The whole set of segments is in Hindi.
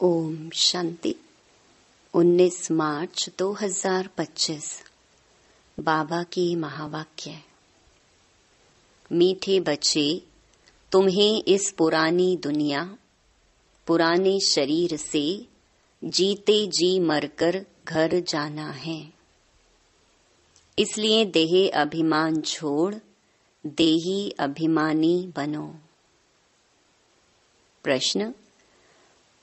ओम शांति। 19 मार्च 2025 बाबा की महावाक्य। मीठे बच्चे, तुम्हें इस पुरानी दुनिया, पुराने शरीर से जीते जी मरकर घर जाना है। इसलिए देह अभिमान छोड़ देही अभिमानी बनो। प्रश्न: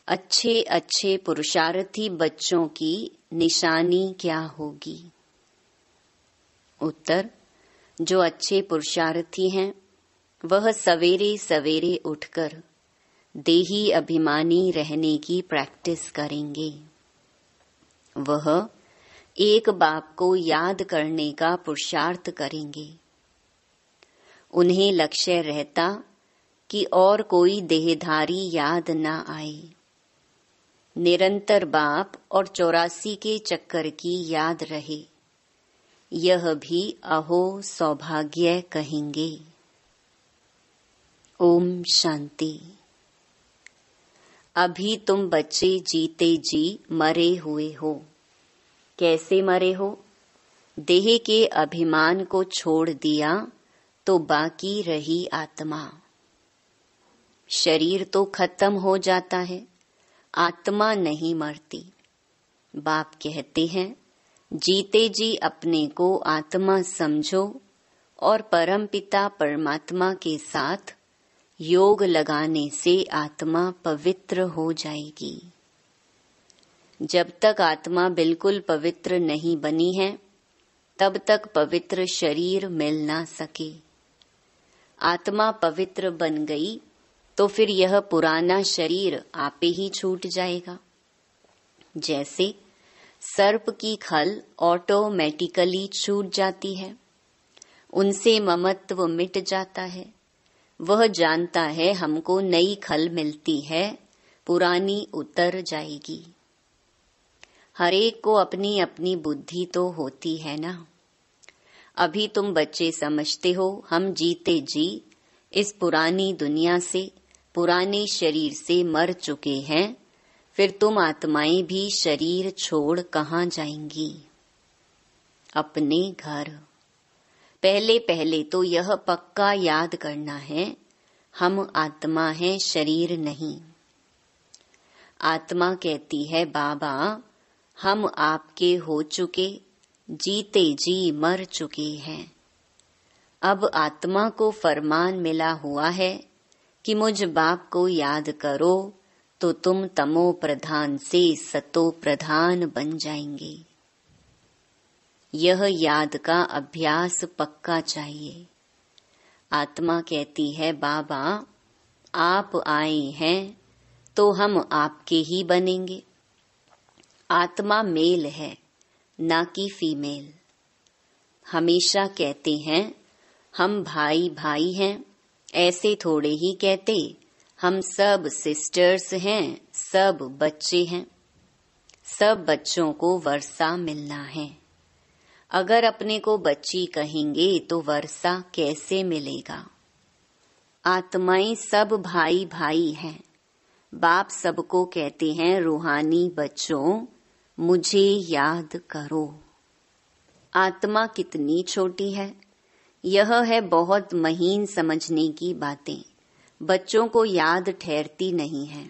अच्छे अच्छे पुरुषार्थी बच्चों की निशानी क्या होगी? उत्तर: जो अच्छे पुरुषार्थी हैं वह सवेरे सवेरे उठकर देही अभिमानी रहने की प्रैक्टिस करेंगे। वह एक बाप को याद करने का पुरुषार्थ करेंगे। उन्हें लक्ष्य रहता कि और कोई देहधारी याद न आए। निरंतर बाप और 84 के चक्कर की याद रहे, यह भी अहो सौभाग्य कहेंगे। ओम शांति। अभी तुम बच्चे जीते जी मरे हुए हो। कैसे मरे हो? देह के अभिमान को छोड़ दिया तो बाकी रही आत्मा। शरीर तो खत्म हो जाता है, आत्मा नहीं मरती। बाप कहते हैं, जीते जी अपने को आत्मा समझो और परमपिता परमात्मा के साथ योग लगाने से आत्मा पवित्र हो जाएगी। जब तक आत्मा बिल्कुल पवित्र नहीं बनी है, तब तक पवित्र शरीर मिल ना सके। आत्मा पवित्र बन गई तो फिर यह पुराना शरीर आपे ही छूट जाएगा। जैसे सर्प की खल ऑटोमेटिकली छूट जाती है, उनसे ममत्व मिट जाता है। वह जानता है हमको नई खल मिलती है, पुरानी उतर जाएगी। हरेक को अपनी अपनी बुद्धि तो होती है ना। अभी तुम बच्चे समझते हो हम जीते जी इस पुरानी दुनिया से, पुराने शरीर से मर चुके हैं। फिर तुम आत्माएं भी शरीर छोड़ कहाँ जाएंगी? अपने घर। पहले पहले तो यह पक्का याद करना है, हम आत्मा हैं, शरीर नहीं। आत्मा कहती है, बाबा हम आपके हो चुके, जीते जी मर चुके हैं। अब आत्मा को फरमान मिला हुआ है कि मुझ बाप को याद करो तो तुम तमो प्रधान से सतो प्रधान बन जाएंगे। यह याद का अभ्यास पक्का चाहिए। आत्मा कहती है, बाबा आप आए हैं तो हम आपके ही बनेंगे। आत्मा मेल है, ना कि फीमेल। हमेशा कहते हैं हम भाई भाई हैं, ऐसे थोड़े ही कहते हम सब सिस्टर्स हैं, सब बच्चे हैं। सब बच्चों को वर्षा मिलना है। अगर अपने को बच्ची कहेंगे तो वर्षा कैसे मिलेगा? आत्माएं सब भाई भाई हैं। बाप सबको कहते हैं, रूहानी बच्चों मुझे याद करो। आत्मा कितनी छोटी है, यह है बहुत महीन समझने की बातें। बच्चों को याद ठहरती नहीं है।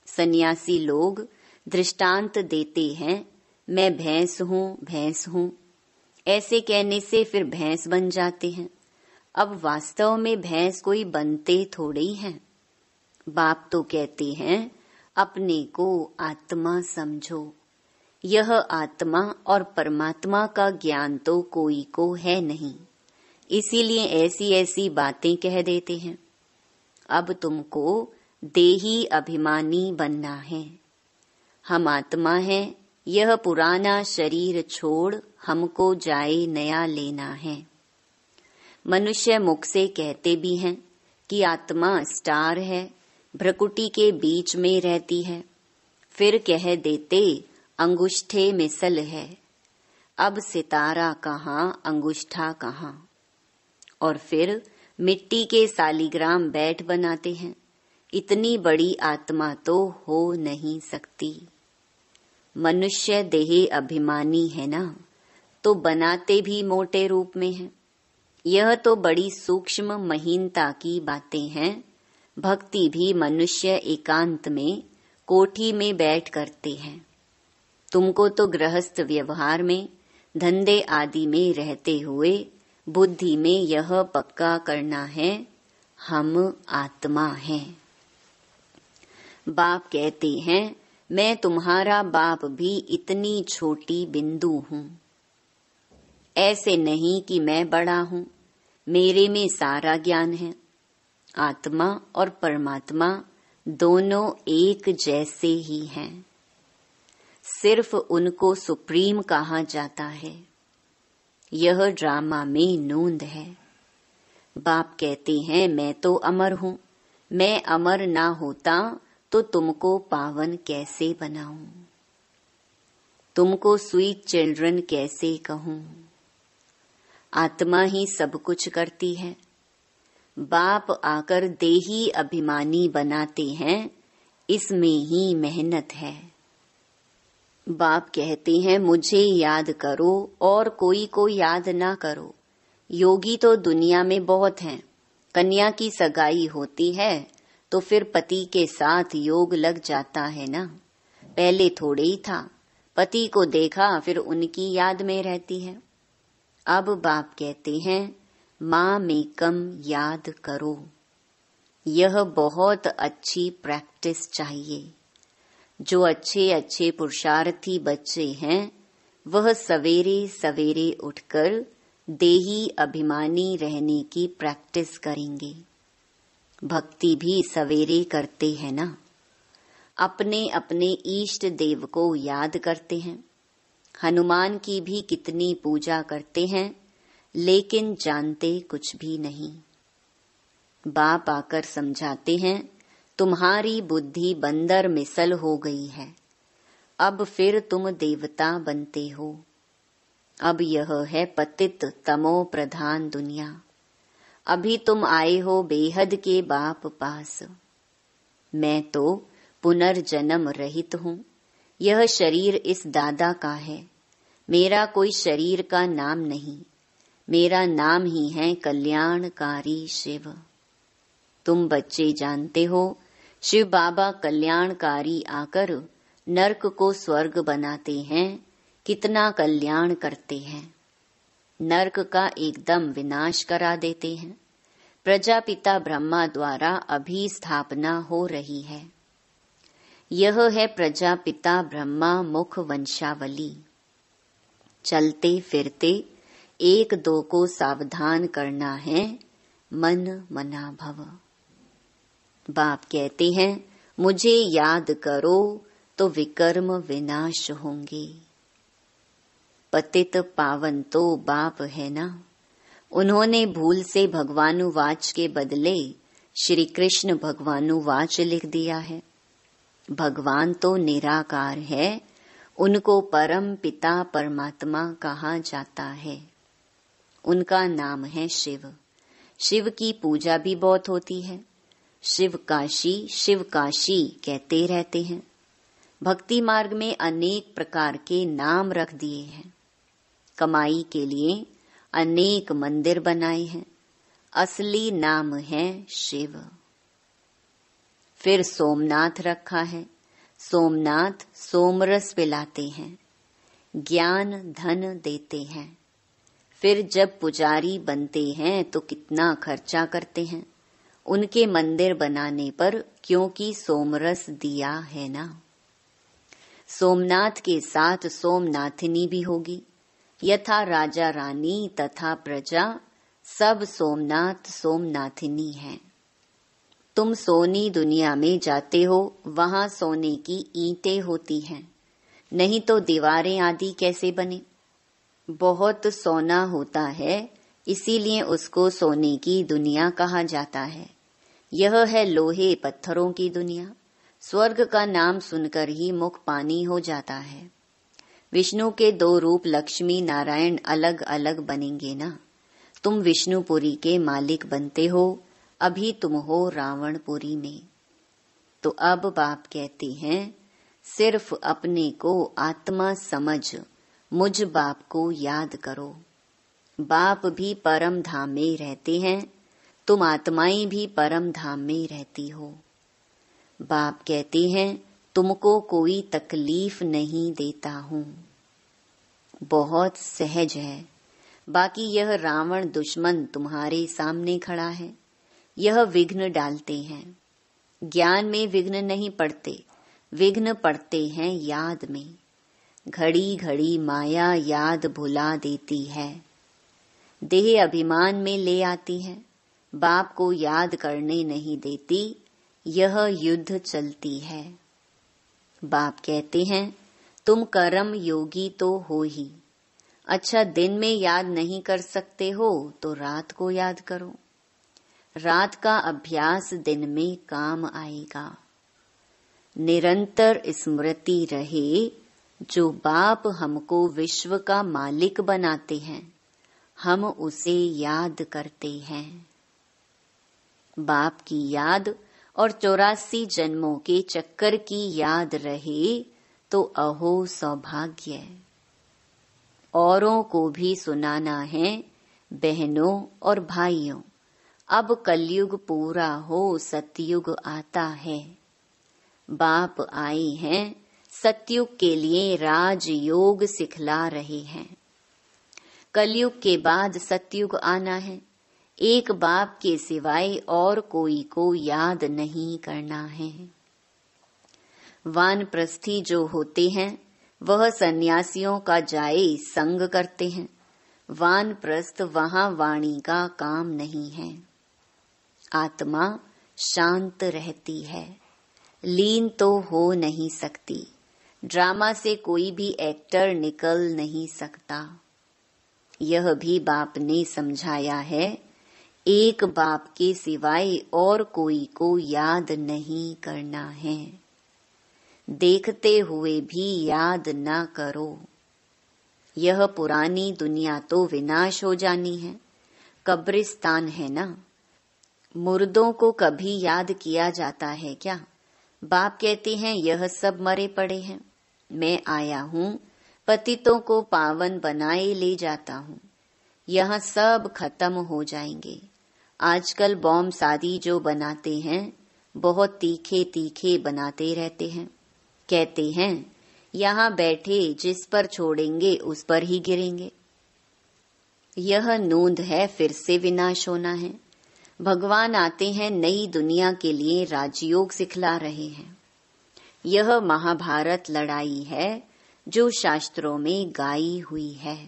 सन्यासी लोग दृष्टांत देते हैं, मैं भैंस हूँ भैंस हूँ। ऐसे कहने से फिर भैंस बन जाते हैं। अब वास्तव में भैंस कोई बनते थोड़े ही हैं। बाप तो कहते हैं अपने को आत्मा समझो। यह आत्मा और परमात्मा का ज्ञान तो कोई को है नहीं, इसीलिए ऐसी ऐसी बातें कह देते हैं। अब तुमको देही अभिमानी बनना है। हम आत्मा हैं, यह पुराना शरीर छोड़ हमको जाए नया लेना है। मनुष्य मुख से कहते भी हैं कि आत्मा स्टार है, भ्रकुटी के बीच में रहती है। फिर कह देते अंगूठे मिसल है। अब सितारा कहाँ, अंगूठा कहाँ? और फिर मिट्टी के सालिग्राम बैट बनाते हैं। इतनी बड़ी आत्मा तो हो नहीं सकती। मनुष्य देह अभिमानी है ना, तो बनाते भी मोटे रूप में है। यह तो बड़ी सूक्ष्म महीनता की बातें हैं। भक्ति भी मनुष्य एकांत में कोठी में बैठ करते हैं। तुमको तो गृहस्थ व्यवहार में, धंधे आदि में रहते हुए बुद्धि में यह पक्का करना है, हम आत्मा हैं। बाप कहते हैं, मैं तुम्हारा बाप भी इतनी छोटी बिंदु हूँ। ऐसे नहीं कि मैं बड़ा हूँ, मेरे में सारा ज्ञान है। आत्मा और परमात्मा दोनों एक जैसे ही हैं, सिर्फ उनको सुप्रीम कहा जाता है। यह ड्रामा में नूंद है। बाप कहते हैं, मैं तो अमर हूँ, मैं अमर ना होता तो तुमको पावन कैसे बनाऊं, तुमको स्वीट चिल्ड्रन कैसे कहूं। आत्मा ही सब कुछ करती है। बाप आकर देही अभिमानी बनाते हैं, इसमें ही मेहनत है। बाप कहते हैं, मुझे याद करो और कोई को याद ना करो। योगी तो दुनिया में बहुत हैं। कन्या की सगाई होती है तो फिर पति के साथ योग लग जाता है ना। पहले थोड़े ही था, पति को देखा फिर उनकी याद में रहती है। अब बाप कहते हैं, माँ में कम याद करो। यह बहुत अच्छी प्रैक्टिस चाहिए। जो अच्छे अच्छे पुरुषार्थी बच्चे हैं, वह सवेरे सवेरे उठकर देही अभिमानी रहने की प्रैक्टिस करेंगे। भक्ति भी सवेरे करते हैं ना। अपने अपने इष्ट देव को याद करते हैं। हनुमान की भी कितनी पूजा करते हैं, लेकिन जानते कुछ भी नहीं। बाप आकर समझाते हैं, तुम्हारी बुद्धि बंदर मिसल हो गई है। अब फिर तुम देवता बनते हो। अब यह है पतित तमो प्रधान दुनिया। अभी तुम आए हो बेहद के बाप पास। मैं तो पुनर्जन्म रहित हूँ। यह शरीर इस दादा का है। मेरा कोई शरीर का नाम नहीं। मेरा नाम ही है कल्याणकारी शिव। तुम बच्चे जानते हो, शिव बाबा कल्याणकारी आकर नरक को स्वर्ग बनाते हैं। कितना कल्याण करते हैं। नरक का एकदम विनाश करा देते हैं। प्रजापिता ब्रह्मा द्वारा अभी स्थापना हो रही है। यह है प्रजापिता ब्रह्मा मुख वंशावली। चलते फिरते एक दो को सावधान करना है, मन मना भव। बाप कहते हैं, मुझे याद करो तो विकर्म विनाश होंगे। पतित पावन तो बाप है ना। उन्होंने भूल से भगवानुवाच के बदले श्री कृष्ण भगवानुवाच लिख दिया है। भगवान तो निराकार है, उनको परम पिता परमात्मा कहा जाता है। उनका नाम है शिव। शिव की पूजा भी बहुत होती है। शिव काशी कहते रहते हैं। भक्ति मार्ग में अनेक प्रकार के नाम रख दिए हैं। कमाई के लिए अनेक मंदिर बनाए हैं। असली नाम है शिव। फिर सोमनाथ रखा है। सोमनाथ सोमरस पिलाते हैं, ज्ञान धन देते हैं। फिर जब पुजारी बनते हैं तो कितना खर्चा करते हैं उनके मंदिर बनाने पर, क्योंकि सोमरस दिया है ना। सोमनाथ के साथ सोमनाथिनी भी होगी। यथा राजा रानी तथा प्रजा सब सोमनाथ सोमनाथिनी हैं। तुम सोनी दुनिया में जाते हो, वहां सोने की ईंटें होती हैं, नहीं तो दीवारें आदि कैसे बने। बहुत सोना होता है, इसीलिए उसको सोने की दुनिया कहा जाता है। यह है लोहे पत्थरों की दुनिया। स्वर्ग का नाम सुनकर ही मुख पानी हो जाता है। विष्णु के दो रूप लक्ष्मी नारायण अलग अलग बनेंगे ना। तुम विष्णुपुरी के मालिक बनते हो, अभी तुम हो रावणपुरी में। तो अब बाप कहते हैं सिर्फ अपने को आत्मा समझ मुझ बाप को याद करो। बाप भी परम धाम में रहते हैं, तुम आत्माएं भी परम धाम में रहती हो। बाप कहते हैं तुमको कोई तकलीफ नहीं देता हूँ। बहुत सहज है। बाकी यह रावण दुश्मन तुम्हारे सामने खड़ा है, यह विघ्न डालते हैं। ज्ञान में विघ्न नहीं पड़ते, विघ्न पड़ते हैं याद में। घड़ी घड़ी माया याद भुला देती है, देह अभिमान में ले आती है, बाप को याद करने नहीं देती, यह युद्ध चलती है। बाप कहते हैं तुम कर्म योगी तो हो ही, अच्छा दिन में याद नहीं कर सकते हो तो रात को याद करो। रात का अभ्यास दिन में काम आएगा। निरंतर स्मृति रहे, जो बाप हमको विश्व का मालिक बनाते हैं, हम उसे याद करते हैं। बाप की याद और 84 जन्मों के चक्कर की याद रहे तो अहो सौभाग्य। औरों को भी सुनाना है बहनों और भाइयों, अब कलयुग पूरा हो, सतयुग आता है। बाप आए हैं सतयुग के लिए, राजयोग सिखला रहे हैं। कलयुग के बाद सतयुग आना है। एक बाप के सिवाय और कोई को याद नहीं करना है। वानप्रस्थी जो होते हैं वह सन्यासियों का जाए संग करते हैं। वानप्रस्थ वहां वाणी का काम नहीं है। आत्मा शांत रहती है, लीन तो हो नहीं सकती। ड्रामा से कोई भी एक्टर निकल नहीं सकता। यह भी बाप ने समझाया है, एक बाप के सिवाय और कोई को याद नहीं करना है। देखते हुए भी याद ना करो। यह पुरानी दुनिया तो विनाश हो जानी है, कब्रिस्तान है ना। मुर्दों को कभी याद किया जाता है क्या? बाप कहते हैं यह सब मरे पड़े हैं, मैं आया हूँ पतितों को पावन बनाए ले जाता हूँ। यह सब खत्म हो जाएंगे। आजकल बॉम्ब शादी जो बनाते हैं बहुत तीखे तीखे बनाते रहते हैं। कहते हैं यहाँ बैठे जिस पर छोड़ेंगे उस पर ही गिरेंगे। यह नोंद है फिर से विनाश होना है। भगवान आते हैं नई दुनिया के लिए, राजयोग सिखला रहे हैं। यह महाभारत लड़ाई है जो शास्त्रों में गाई हुई है।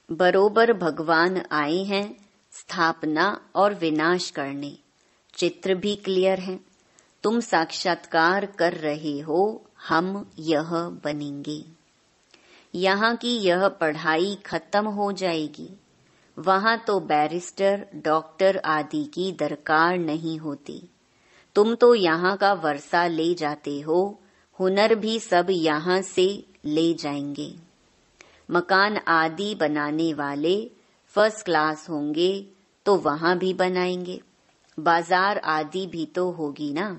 बरोबर भगवान आए हैं स्थापना और विनाश करने। चित्र भी क्लियर है। तुम साक्षात्कार कर रहे हो, हम यह बनेंगे। यहाँ की यह पढ़ाई खत्म हो जाएगी। वहाँ तो बैरिस्टर, डॉक्टर आदि की दरकार नहीं होती। तुम तो यहाँ का वर्षा ले जाते हो, हुनर भी सब यहाँ से ले जाएंगे। मकान आदि बनाने वाले फर्स्ट क्लास होंगे तो वहाँ भी बनाएंगे। बाजार आदि भी तो होगी ना,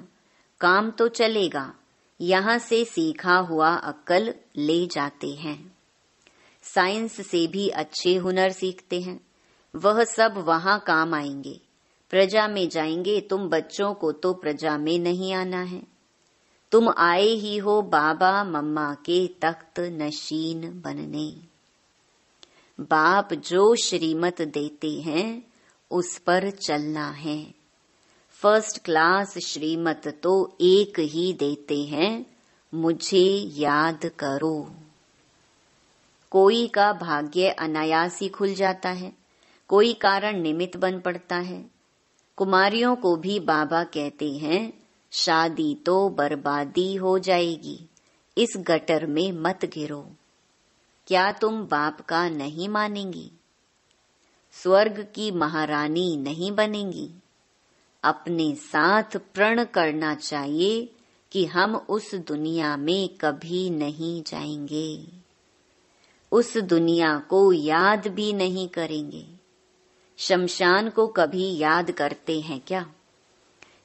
काम तो चलेगा। यहाँ से सीखा हुआ अक्ल ले जाते हैं। साइंस से भी अच्छे हुनर सीखते हैं, वह सब वहाँ काम आएंगे। प्रजा में जाएंगे। तुम बच्चों को तो प्रजा में नहीं आना है। तुम आए ही हो बाबा मम्मा के तख्त नशीन बनने। बाप जो श्रीमत देते हैं उस पर चलना है। फर्स्ट क्लास श्रीमत तो एक ही देते हैं, मुझे याद करो। कोई का भाग्य अनायास ही खुल जाता है, कोई कारण निमित्त बन पड़ता है। कुमारियों को भी बाबा कहते हैं शादी तो बर्बादी हो जाएगी, इस गटर में मत गिरो। क्या तुम बाप का नहीं मानेंगी? स्वर्ग की महारानी नहीं बनेंगी? अपने साथ प्रण करना चाहिए कि हम उस दुनिया में कभी नहीं जाएंगे, उस दुनिया को याद भी नहीं करेंगे। शमशान को कभी याद करते हैं क्या?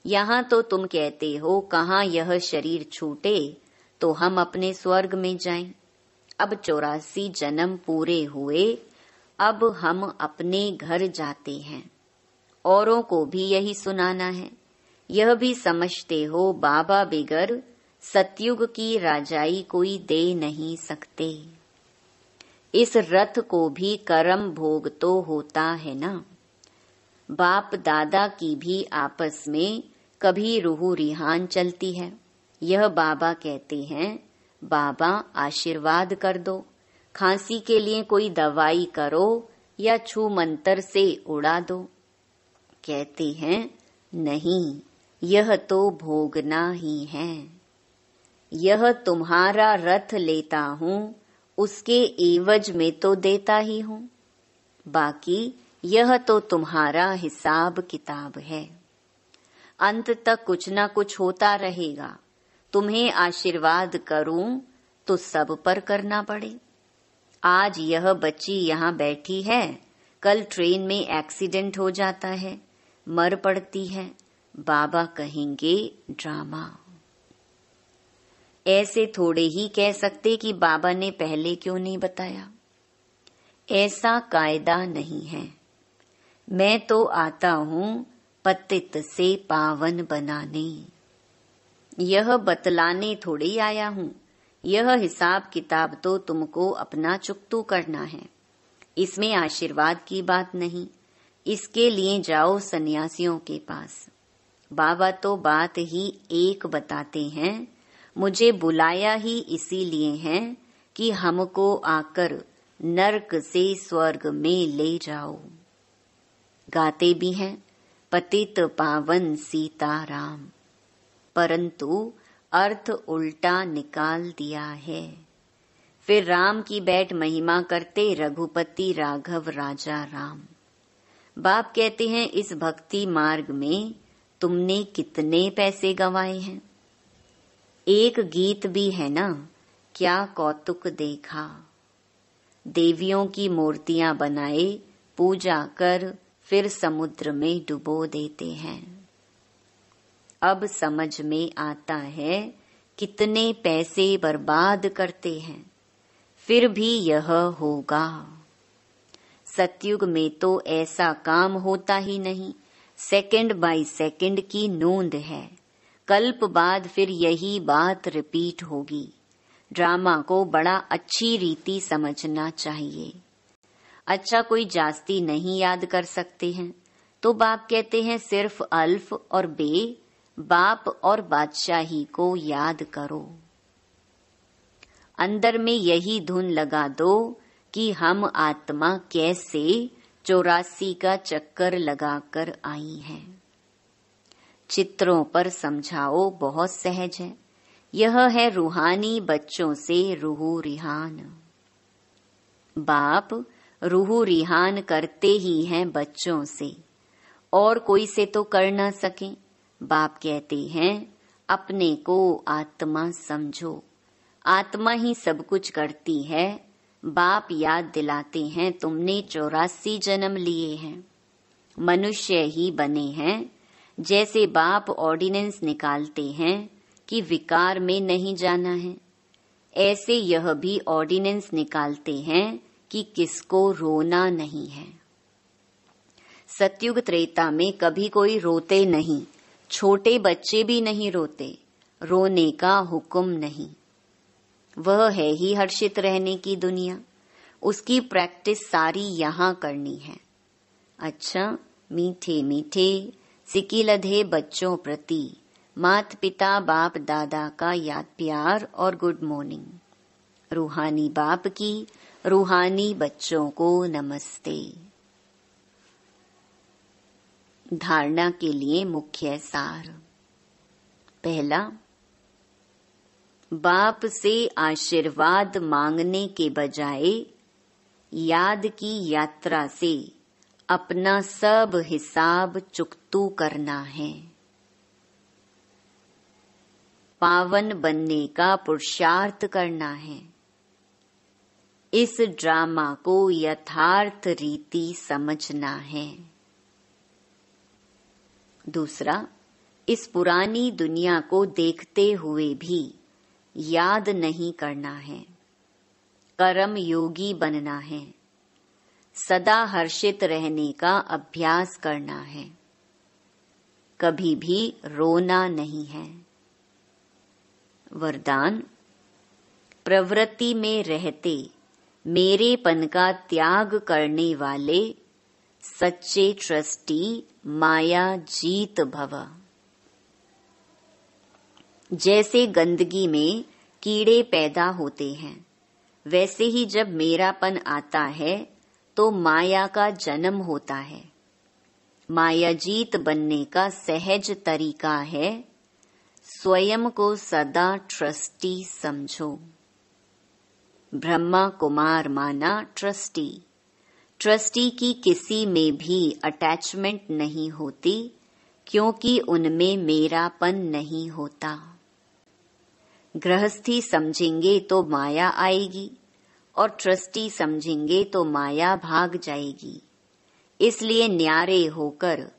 यहाँ तो तुम कहते हो कहाँ यह शरीर छूटे तो हम अपने स्वर्ग में जाएं। अब 84 जन्म पूरे हुए, अब हम अपने घर जाते हैं। औरों को भी यही सुनाना है। यह भी समझते हो बाबा बिगर सतयुग की राजाई कोई दे नहीं सकते। इस रथ को भी कर्म भोग तो होता है ना। बाप दादा की भी आपस में कभी रूह रिहान चलती है। यह बाबा कहते हैं, बाबा आशीर्वाद कर दो, खांसी के लिए कोई दवाई करो या छू मंतर से उड़ा दो। कहते हैं नहीं, यह तो भोगना ही है। यह तुम्हारा रथ लेता हूँ, उसके एवज में तो देता ही हूँ। बाकी यह तो तुम्हारा हिसाब किताब है। अंत तक कुछ न कुछ होता रहेगा। तुम्हें आशीर्वाद करूं तो सब पर करना पड़े। आज यह बच्ची यहाँ बैठी है, कल ट्रेन में एक्सीडेंट हो जाता है, मर पड़ती है। बाबा कहेंगे ड्रामा। ऐसे थोड़े ही कह सकते कि बाबा ने पहले क्यों नहीं बताया। ऐसा कायदा नहीं है। मैं तो आता हूँ पतित से पावन बनाने, यह बतलाने थोड़ी आया हूँ। यह हिसाब किताब तो तुमको अपना चुकतू करना है। इसमें आशीर्वाद की बात नहीं। इसके लिए जाओ सन्यासियों के पास। बाबा तो बात ही एक बताते हैं। मुझे बुलाया ही इसीलिए है कि हमको आकर नरक से स्वर्ग में ले जाओ। गाते भी हैं पतित पावन सीताराम, परंतु अर्थ उल्टा निकाल दिया है। फिर राम की बैठ महिमा करते रघुपति राघव राजा राम। बाप कहते हैं इस भक्ति मार्ग में तुमने कितने पैसे गंवाए हैं। एक गीत भी है ना, क्या कौतुक देखा। देवियों की मूर्तियां बनाए, पूजा कर फिर समुद्र में डुबो देते हैं। अब समझ में आता है कितने पैसे बर्बाद करते हैं, फिर भी यह होगा। सतयुग में तो ऐसा काम होता ही नहीं। सेकंड बाय सेकंड की नोंद है। कल्प बाद फिर यही बात रिपीट होगी। ड्रामा को बड़ा अच्छी रीति समझना चाहिए। अच्छा, कोई जास्ती नहीं याद कर सकते हैं तो बाप कहते हैं सिर्फ अल्फ और बे, बाप और बादशाही को याद करो। अंदर में यही धुन लगा दो कि हम आत्मा कैसे 84 का चक्कर लगाकर आई है। चित्रों पर समझाओ, बहुत सहज है। यह है रूहानी बच्चों से रूह रिहान। बाप रूह रिहान करते ही हैं बच्चों से, और कोई से तो कर ना सके। बाप कहते हैं अपने को आत्मा समझो। आत्मा ही सब कुछ करती है। बाप याद दिलाते हैं तुमने 84 जन्म लिए हैं, मनुष्य ही बने हैं। जैसे बाप ऑर्डिनेंस निकालते हैं कि विकार में नहीं जाना है, ऐसे यह भी ऑर्डिनेंस निकालते हैं कि किसको रोना नहीं है। सतयुग त्रेता में कभी कोई रोते नहीं, छोटे बच्चे भी नहीं रोते। रोने का हुक्म नहीं। वह है ही हर्षित रहने की दुनिया। उसकी प्रैक्टिस सारी यहाँ करनी है। अच्छा, मीठे मीठे सिकिलधे बच्चों प्रति मात पिता बाप दादा का याद प्यार और गुड मॉर्निंग। रूहानी बाप की रूहानी बच्चों को नमस्ते। धारणा के लिए मुख्य सार। पहला, बाप से आशीर्वाद मांगने के बजाय याद की यात्रा से अपना सब हिसाब चुकतू करना है। पावन बनने का पुरुषार्थ करना है। इस ड्रामा को यथार्थ रीति समझना है। दूसरा, इस पुरानी दुनिया को देखते हुए भी याद नहीं करना है। कर्म योगी बनना है। सदा हर्षित रहने का अभ्यास करना है। कभी भी रोना नहीं है। वरदान: प्रवृत्ति में रहते मेरेपन का त्याग करने वाले सच्चे ट्रस्टी माया जीत भव। जैसे गंदगी में कीड़े पैदा होते हैं, वैसे ही जब मेरापन आता है तो माया का जन्म होता है। मायाजीत बनने का सहज तरीका है, स्वयं को सदा ट्रस्टी समझो। ब्रह्मा कुमार माना ट्रस्टी। ट्रस्टी की किसी में भी अटैचमेंट नहीं होती, क्योंकि उनमें मेरापन नहीं होता। गृहस्थी समझेंगे तो माया आएगी और ट्रस्टी समझेंगे तो माया भाग जाएगी। इसलिए न्यारे होकर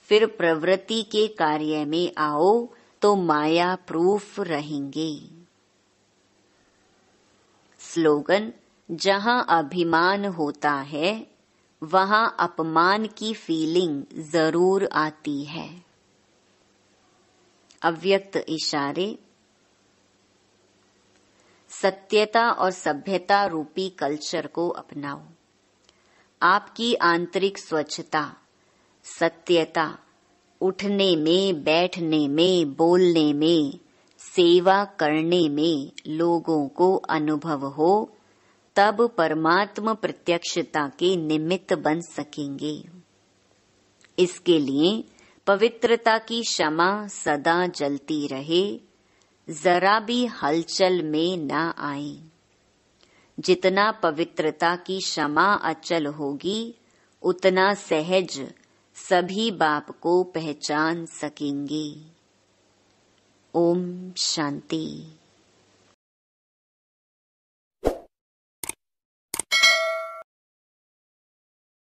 फिर प्रवृत्ति के कार्य में आओ तो माया प्रूफ रहेंगे। स्लोगन: जहां अभिमान होता है वहां अपमान की फीलिंग जरूर आती है। अव्यक्त इशारे: सत्यता और सभ्यता रूपी कल्चर को अपनाओ। आपकी आंतरिक स्वच्छता, सत्यता, उठने में, बैठने में, बोलने में, सेवा करने में लोगों को अनुभव हो, तब परमात्म प्रत्यक्षता के निमित्त बन सकेंगे। इसके लिए पवित्रता की शमा सदा जलती रहे, जरा भी हलचल में न आए। जितना पवित्रता की शमा अचल होगी, उतना सहज सभी बाप को पहचान सकेंगे। ओम शांति।